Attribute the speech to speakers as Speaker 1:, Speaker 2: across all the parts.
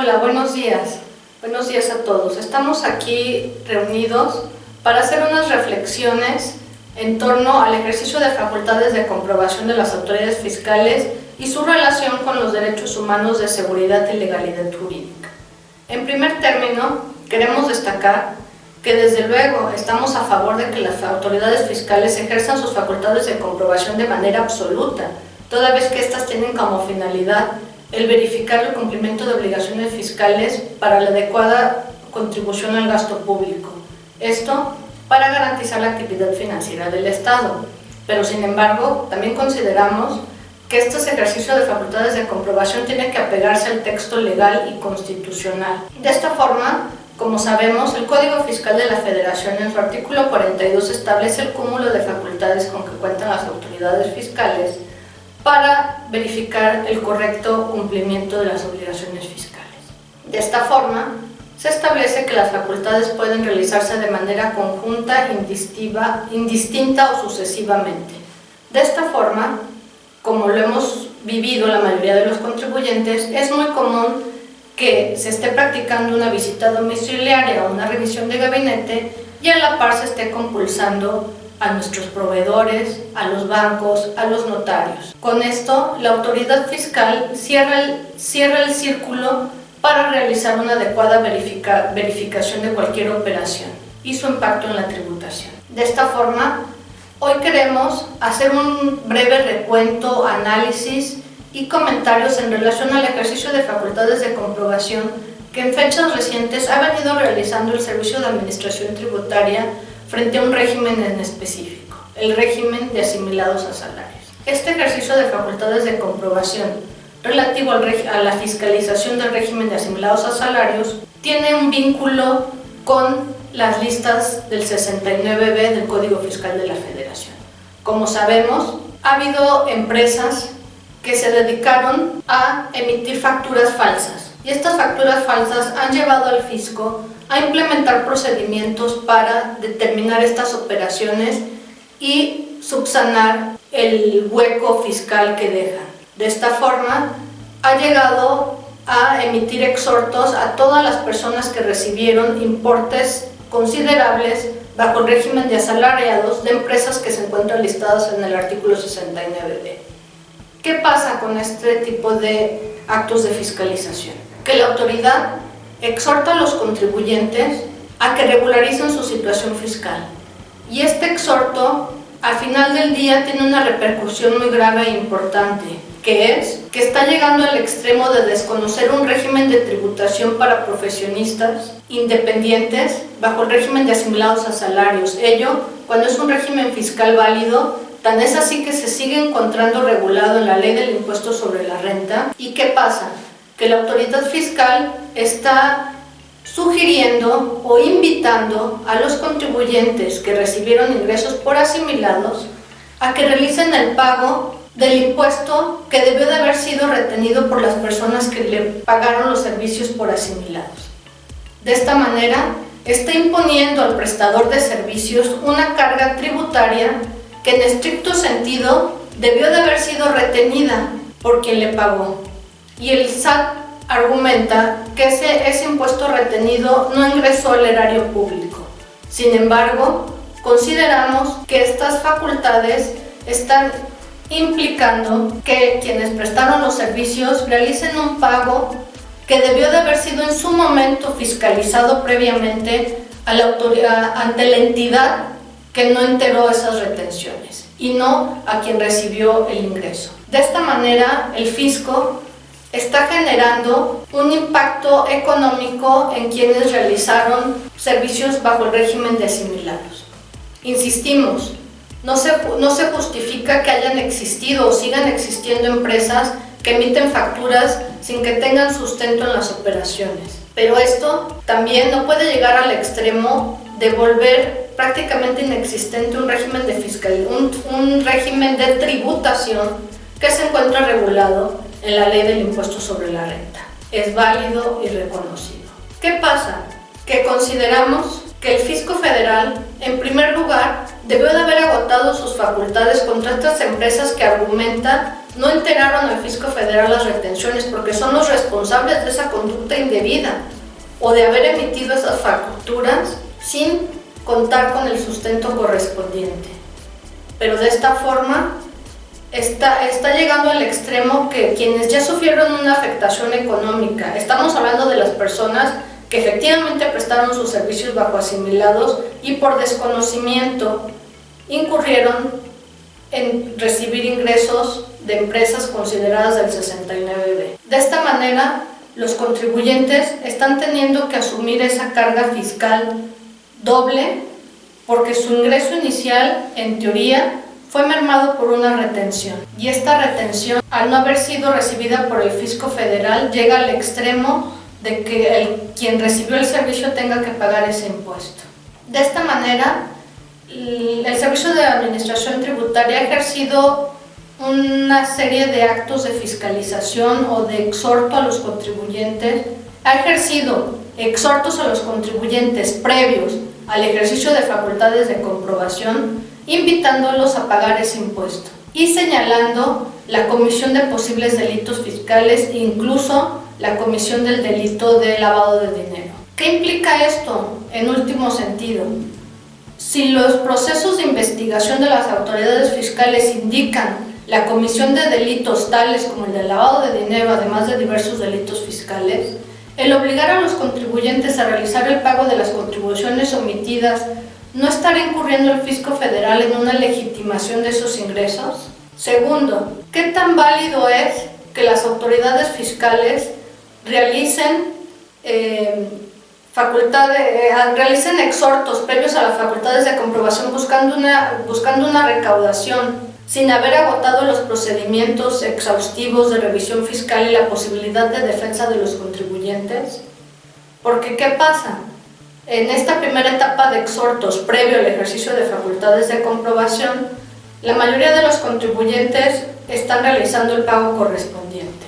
Speaker 1: Hola, buenos días. Buenos días a todos. Estamos aquí reunidos para hacer unas reflexiones en torno al ejercicio de facultades de comprobación de las autoridades fiscales y su relación con los derechos humanos de seguridad y legalidad jurídica. En primer término, queremos destacar que desde luego estamos a favor de que las autoridades fiscales ejerzan sus facultades de comprobación de manera absoluta, toda vez que éstas tienen como finalidad el verificar el cumplimiento de obligaciones fiscales para la adecuada contribución al gasto público. Esto para garantizar la actividad financiera del Estado. Pero sin embargo, también consideramos que estos ejercicios de facultades de comprobación tienen que apegarse al texto legal y constitucional. De esta forma, como sabemos, el Código Fiscal de la Federación en su artículo 42 establece el cúmulo de facultades con que cuentan las autoridades fiscales para verificar el correcto cumplimiento de las obligaciones fiscales. De esta forma, se establece que las facultades pueden realizarse de manera conjunta, indistinta o sucesivamente. De esta forma, como lo hemos vivido la mayoría de los contribuyentes, es muy común que se esté practicando una visita domiciliaria o una revisión de gabinete y a la par se esté compulsando a nuestros proveedores, a los bancos, a los notarios. Con esto, la autoridad fiscal cierra el círculo para realizar una adecuada verificación de cualquier operación y su impacto en la tributación. De esta forma, hoy queremos hacer un breve recuento, análisis y comentarios en relación al ejercicio de facultades de comprobación que en fechas recientes ha venido realizando el Servicio de Administración Tributaria frente a un régimen en específico, el régimen de asimilados a salarios. Este ejercicio de facultades de comprobación relativo a la fiscalización del régimen de asimilados a salarios tiene un vínculo con las listas del 69B del Código Fiscal de la Federación. Como sabemos, ha habido empresas que se dedicaron a emitir facturas falsas y estas facturas falsas han llevado al fisco a implementar procedimientos para determinar estas operaciones y subsanar el hueco fiscal que dejan. De esta forma, ha llegado a emitir exhortos a todas las personas que recibieron importes considerables bajo el régimen de asalariados de empresas que se encuentran listadas en el artículo 69B. ¿Qué pasa con este tipo de actos de fiscalización? Que la autoridad exhorta a los contribuyentes a que regularicen su situación fiscal. Y este exhorto, al final del día, tiene una repercusión muy grave e importante, que es que está llegando al extremo de desconocer un régimen de tributación para profesionistas independientes bajo el régimen de asimilados a salarios. Ello, cuando es un régimen fiscal válido, tan es así que se sigue encontrando regulado en la Ley del Impuesto sobre la Renta. ¿Y qué pasa? Que la autoridad fiscal está sugiriendo o invitando a los contribuyentes que recibieron ingresos por asimilados a que realicen el pago del impuesto que debió de haber sido retenido por las personas que le pagaron los servicios por asimilados. De esta manera, está imponiendo al prestador de servicios una carga tributaria que en estricto sentido debió de haber sido retenida por quien le pagó. Y el SAT argumenta que ese impuesto retenido no ingresó al erario público. Sin embargo, consideramos que estas facultades están implicando que quienes prestaron los servicios realicen un pago que debió de haber sido en su momento fiscalizado previamente a la autoridad, ante la entidad que no enteró esas retenciones y no a quien recibió el ingreso. De esta manera, el fisco está generando un impacto económico en quienes realizaron servicios bajo el régimen de asimilados. Insistimos, no se justifica que hayan existido o sigan existiendo empresas que emiten facturas sin que tengan sustento en las operaciones. Pero esto también no puede llegar al extremo de volver prácticamente inexistente un régimen de tributación que se encuentra regulado en la Ley del Impuesto sobre la Renta. Es válido y reconocido. ¿Qué pasa? Que consideramos que el fisco federal, en primer lugar, debió de haber agotado sus facultades contra estas empresas que argumentan no entregaron al fisco federal las retenciones porque son los responsables de esa conducta indebida o de haber emitido esas facturas sin contar con el sustento correspondiente. Pero de esta forma está llegando al extremo que quienes ya sufrieron una afectación económica, estamos hablando de las personas que efectivamente prestaron sus servicios bajo asimilados y por desconocimiento incurrieron en recibir ingresos de empresas consideradas del 69B. De esta manera, los contribuyentes están teniendo que asumir esa carga fiscal doble porque su ingreso inicial, en teoría, fue mermado por una retención. Y esta retención, al no haber sido recibida por el fisco federal, llega al extremo de que quien recibió el servicio tenga que pagar ese impuesto. De esta manera, el Servicio de Administración Tributaria ha ejercido una serie de actos de fiscalización o de exhorto a los contribuyentes, ha ejercido exhortos a los contribuyentes previos al ejercicio de facultades de comprobación, invitándolos a pagar ese impuesto y señalando la comisión de posibles delitos fiscales e incluso la comisión del delito de lavado de dinero. ¿Qué implica esto en último sentido? Si los procesos de investigación de las autoridades fiscales indican la comisión de delitos tales como el de lavado de dinero, además de diversos delitos fiscales, el obligar a los contribuyentes a realizar el pago de las contribuciones omitidas no estará incurriendo el fisco federal en una legitimación de esos ingresos. Segundo, ¿qué tan válido es que las autoridades fiscales realicen realicen exhortos previos a las facultades de comprobación buscando una recaudación sin haber agotado los procedimientos exhaustivos de revisión fiscal y la posibilidad de defensa de los contribuyentes? Porque ¿qué pasa? En esta primera etapa de exhortos previo al ejercicio de facultades de comprobación, la mayoría de los contribuyentes están realizando el pago correspondiente,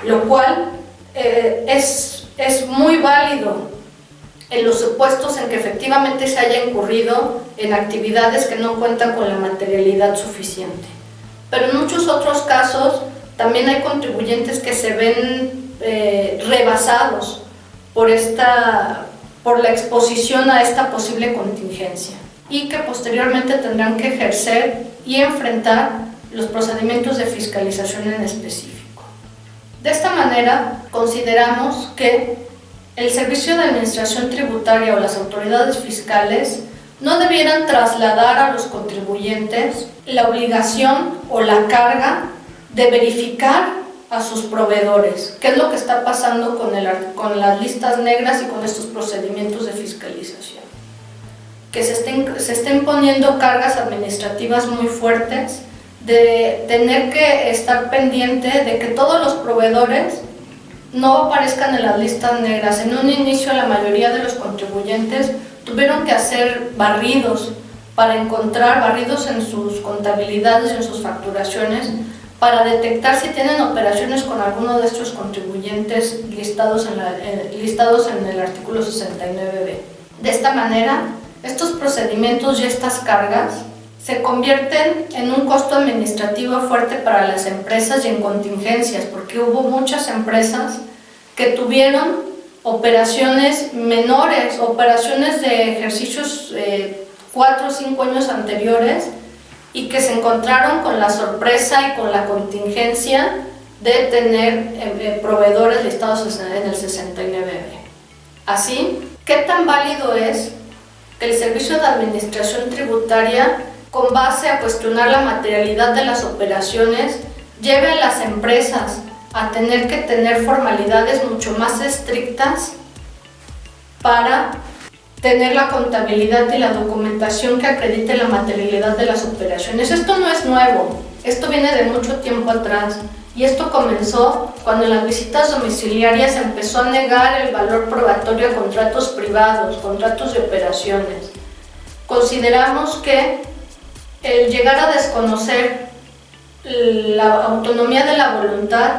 Speaker 1: lo cual es muy válido en los supuestos en que efectivamente se haya incurrido en actividades que no cuentan con la materialidad suficiente. Pero en muchos otros casos también hay contribuyentes que se ven rebasados por la exposición a esta posible contingencia y que posteriormente tendrán que ejercer y enfrentar los procedimientos de fiscalización en específico. De esta manera, consideramos que el Servicio de Administración Tributaria o las autoridades fiscales no debieran trasladar a los contribuyentes la obligación o la carga de verificar a sus proveedores, qué es lo que está pasando con las listas negras y con estos procedimientos de fiscalización. Que se estén poniendo cargas administrativas muy fuertes, de tener que estar pendiente de que todos los proveedores no aparezcan en las listas negras. En un inicio la mayoría de los contribuyentes tuvieron que hacer barridos para encontrar barridos en sus contabilidades, en sus facturaciones, para detectar si tienen operaciones con alguno de estos contribuyentes listados en el artículo 69B. De esta manera, estos procedimientos y estas cargas se convierten en un costo administrativo fuerte para las empresas y en contingencias, porque hubo muchas empresas que tuvieron operaciones menores, operaciones de ejercicios 4 o 5 años anteriores y que se encontraron con la sorpresa y con la contingencia de tener proveedores listados en el 69B. Así, ¿qué tan válido es que el Servicio de Administración Tributaria, con base a cuestionar la materialidad de las operaciones, lleve a las empresas a tener que tener formalidades mucho más estrictas para tener la contabilidad y la documentación que acredite la materialidad de las operaciones? Esto no es nuevo, esto viene de mucho tiempo atrás y esto comenzó cuando en las visitas domiciliarias empezó a negar el valor probatorio a contratos privados, contratos de operaciones. Consideramos que el llegar a desconocer la autonomía de la voluntad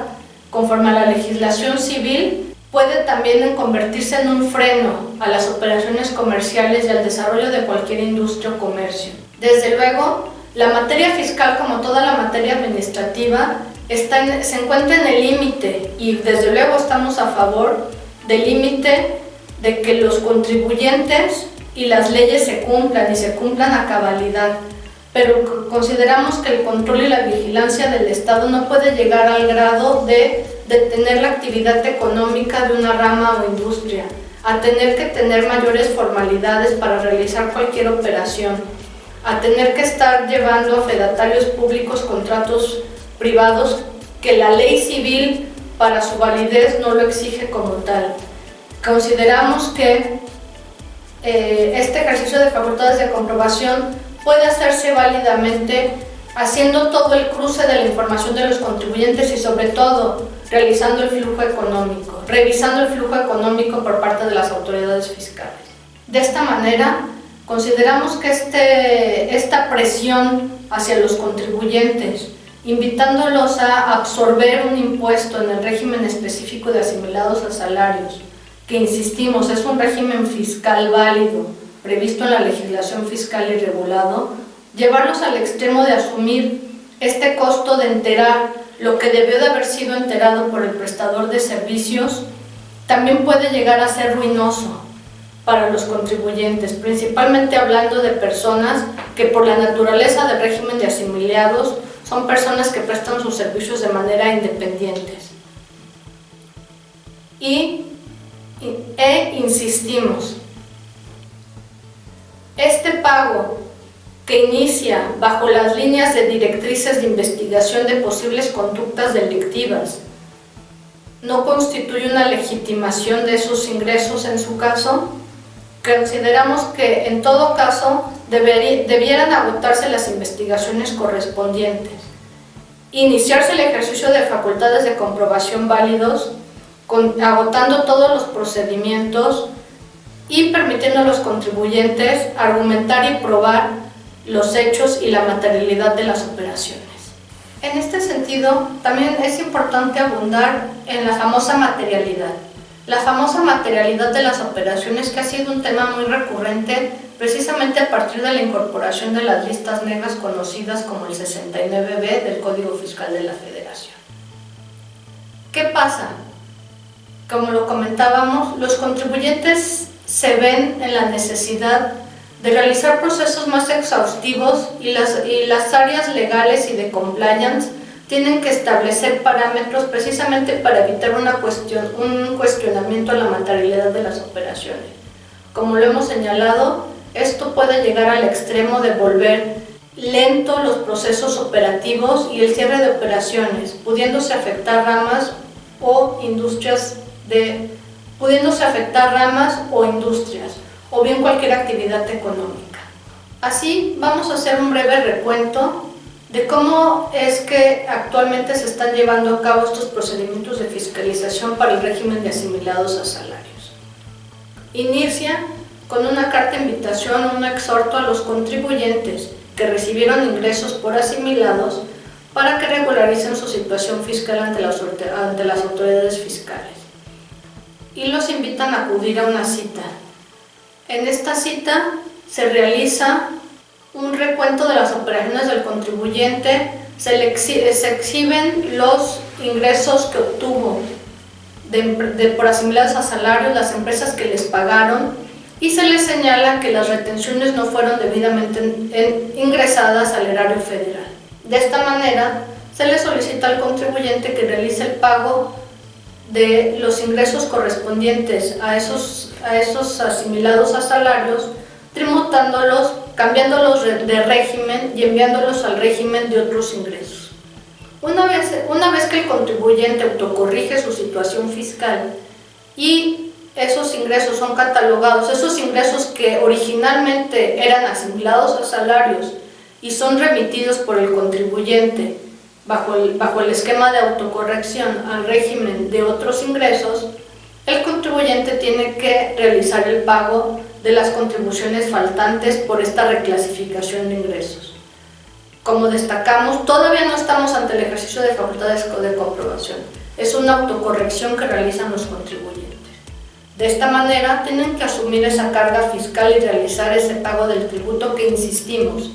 Speaker 1: conforme a la legislación civil puede también convertirse en un freno a las operaciones comerciales y al desarrollo de cualquier industria o comercio. Desde luego, la materia fiscal, como toda la materia administrativa, se encuentra en el límite y desde luego estamos a favor del límite de que los contribuyentes y las leyes se cumplan a cabalidad, pero consideramos que el control y la vigilancia del Estado no puede llegar al grado de detener la actividad económica de una rama o industria, a tener que tener mayores formalidades para realizar cualquier operación, a tener que estar llevando a fedatarios públicos contratos privados que la ley civil para su validez no lo exige como tal. Consideramos que este ejercicio de facultades de comprobación puede hacerse válidamente haciendo todo el cruce de la información de los contribuyentes y sobre todo realizando el flujo económico, revisando el flujo económico por parte de las autoridades fiscales. De esta manera, consideramos que esta presión hacia los contribuyentes, invitándolos a absorber un impuesto en el régimen específico de asimilados a salarios, que insistimos, es un régimen fiscal válido, previsto en la legislación fiscal y regulado, llevarlos al extremo de asumir este costo de enterar lo que debió de haber sido enterado por el prestador de servicios, también puede llegar a ser ruinoso para los contribuyentes, principalmente hablando de personas que por la naturaleza del régimen de asimilados son personas que prestan sus servicios de manera independientes. Insistimos, este pago que inicia bajo las líneas de directrices de investigación de posibles conductas delictivas no constituye una legitimación de esos ingresos en su caso. Consideramos que en todo caso debieran agotarse las investigaciones correspondientes, iniciarse el ejercicio de facultades de comprobación válidos, agotando todos los procedimientos y permitiendo a los contribuyentes argumentar y probar los hechos y la materialidad de las operaciones. En este sentido, también es importante abundar en la famosa materialidad. La famosa materialidad de las operaciones, que ha sido un tema muy recurrente precisamente a partir de la incorporación de las listas negras conocidas como el 69B del Código Fiscal de la Federación. ¿Qué pasa? Como lo comentábamos, los contribuyentes se ven en la necesidad de realizar procesos más exhaustivos y las áreas legales y de compliance tienen que establecer parámetros precisamente para evitar un cuestionamiento a la materialidad de las operaciones. Como lo hemos señalado, esto puede llegar al extremo de volver lento los procesos operativos y el cierre de operaciones, pudiéndose afectar ramas o industrias, o bien cualquier actividad económica. Así, vamos a hacer un breve recuento de cómo es que actualmente se están llevando a cabo estos procedimientos de fiscalización para el régimen de asimilados a salarios. Inicia con una carta de invitación, un exhorto a los contribuyentes que recibieron ingresos por asimilados para que regularicen su situación fiscal ante las autoridades fiscales. Y los invitan a acudir a una cita. En esta cita se realiza un recuento de las operaciones del contribuyente, se exhiben los ingresos que obtuvo por asimilados a salarios, las empresas que les pagaron, y se les señala que las retenciones no fueron debidamente ingresadas al erario federal. De esta manera, se le solicita al contribuyente que realice el pago de los ingresos correspondientes a esos asimilados a salarios, trimutándolos, cambiándolos de régimen y enviándolos al régimen de otros ingresos. Una vez que el contribuyente autocorrige su situación fiscal y esos ingresos son catalogados, esos ingresos que originalmente eran asimilados a salarios y son remitidos por el contribuyente bajo el esquema de autocorrección al régimen de otros ingresos, el contribuyente tiene que realizar el pago de las contribuciones faltantes por esta reclasificación de ingresos. Como destacamos, todavía no estamos ante el ejercicio de facultades de comprobación, es una autocorrección que realizan los contribuyentes. De esta manera, tienen que asumir esa carga fiscal y realizar ese pago del tributo que, insistimos,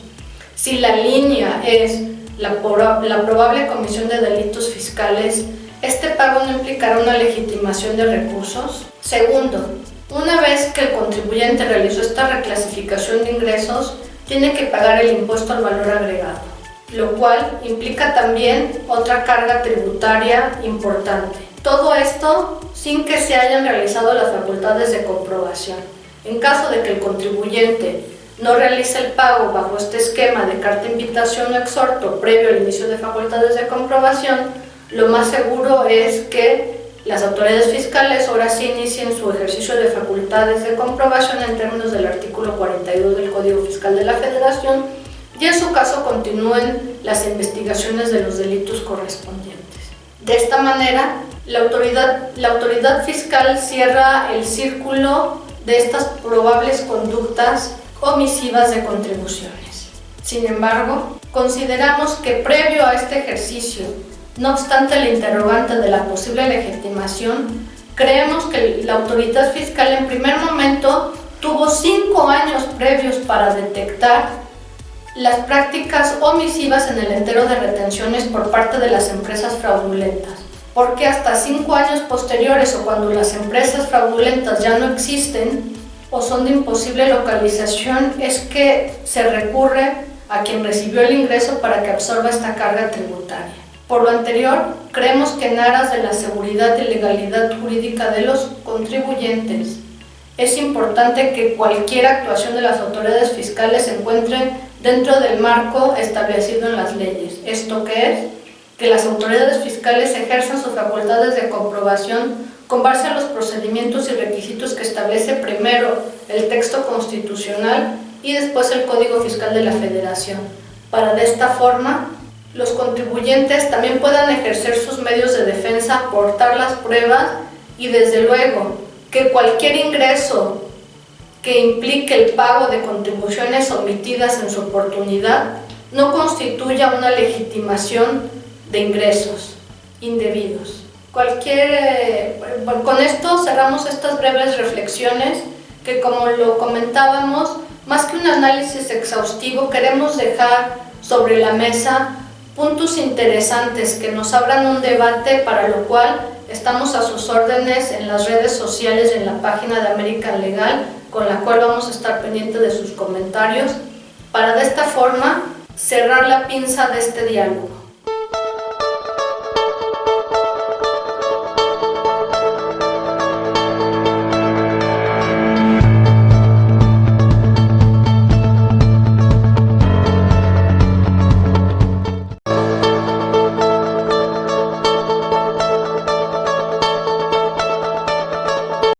Speaker 1: Si la línea es la probable comisión de delitos fiscales, este pago no implicará una legitimación de recursos. Segundo, una vez que el contribuyente realizó esta reclasificación de ingresos, tiene que pagar el impuesto al valor agregado, lo cual implica también otra carga tributaria importante. Todo esto sin que se hayan realizado las facultades de comprobación. En caso de que el contribuyente no realice el pago bajo este esquema de carta invitación o exhorto previo al inicio de facultades de comprobación, lo más seguro es que las autoridades fiscales ahora sí inicien su ejercicio de facultades de comprobación en términos del artículo 42 del Código Fiscal de la Federación y en su caso continúen las investigaciones de los delitos correspondientes. De esta manera, la autoridad fiscal cierra el círculo de estas probables conductas omisivas de contribuciones. Sin embargo, consideramos que previo a este ejercicio, no obstante el interrogante de la posible legitimación, creemos que la autoridad fiscal en primer momento tuvo 5 años previos para detectar las prácticas omisivas en el entero de retenciones por parte de las empresas fraudulentas, porque hasta 5 años posteriores o cuando las empresas fraudulentas ya no existen o son de imposible localización es que se recurre a quien recibió el ingreso para que absorba esta carga tributaria. Por lo anterior, creemos que en aras de la seguridad y legalidad jurídica de los contribuyentes, es importante que cualquier actuación de las autoridades fiscales se encuentre dentro del marco establecido en las leyes. ¿Esto qué es? Que las autoridades fiscales ejerzan sus facultades de comprobación con base a los procedimientos y requisitos que establece primero el texto constitucional y después el Código Fiscal de la Federación, para de esta forma los contribuyentes también puedan ejercer sus medios de defensa, aportar las pruebas y desde luego que cualquier ingreso que implique el pago de contribuciones omitidas en su oportunidad no constituya una legitimación de ingresos indebidos. Con esto cerramos estas breves reflexiones que, como lo comentábamos, más que un análisis exhaustivo, queremos dejar sobre la mesa puntos interesantes que nos abran un debate, para lo cual estamos a sus órdenes en las redes sociales y en la página de American Legal, con la cual vamos a estar pendientes de sus comentarios, para de esta forma cerrar la pinza de este diálogo.